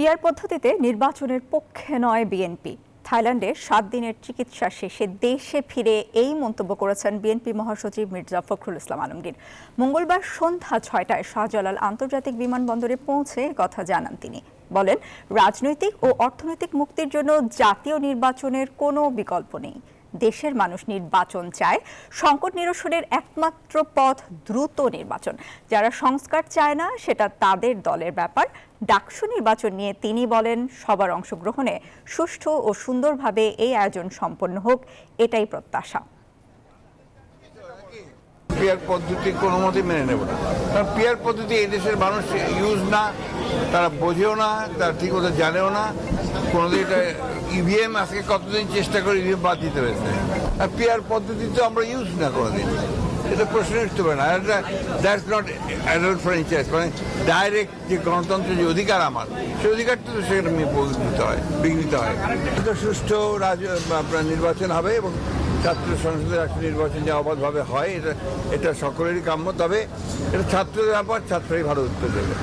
PR পদ্ধতিতে নির্বাচনের পক্ষে নয় বিএনপি। থাইল্যান্ডে 7 দিনের চিকিৎসা শেষে দেশে ফিরে এই মন্তব্য করেছেন বিএনপি মহাসচিব মির্জা ফখরুল ইসলাম আলমগীর। মঙ্গলবার সন্ধ্যা 6টায় শাহজালাল আন্তর্জাতিক বিমানবন্দরে পৌঁছে কথা জানান তিনি। বলেন, রাজনৈতিক ও অর্থনৈতিক মুক্তির জন্য জাতীয় নির্বাচনের কোনো বিকল্প নেই। দেশের মানুষ নির্বাচন চায়। সংকট নিরসনের একমাত্র পথ দ্রুত নির্বাচন। যারা সংস্কার চায় না সেটা তাদের দলের ব্যাপার। ডাকসু নির্বাচন নিয়ে তিনি বলেন, সবার অংশগ্রহণে সুষ্ঠু ও সুন্দরভাবে এই আয়োজন সম্পন্ন হোক, এটাই প্রত্যাশা। পিআর পদ্ধতি কোনো মতেই মেনে নেব না, কারণ পিআর পদ্ধতি এই দেশের মানুষ ইউজ না, তারা বোঝেও না, তারা ঠিক মতো জানেও না। কোনোদিন এটা ইভিএম আজকে কতদিন চেষ্টা করে ইভিএম বাদ দিতে হয়েছে, আর পিআর পদ্ধতি তো আমরা ইউজ না কোনোদিন, এটা প্রশ্ন উঠতে পারে না। দ্যাটস নট অ্যাডাল্ট ফ্র্যাঞ্চাইজ, মানে ডাইরেক্ট যে গণতন্ত্রের যে অধিকার আমার, সেই অধিকারটা তো সেখানে বিঘ্নিত হয়। এটা সুষ্ঠু আপনার নির্বাচন হবে এবং ছাত্র সংসদের রাষ্ট্র নির্বাচন যে অবাধভাবে হয় এটা সকলেরই কাম্য। তবে এটা ছাত্রদের ব্যাপার, ছাত্রই ভালো উত্তর দেবে।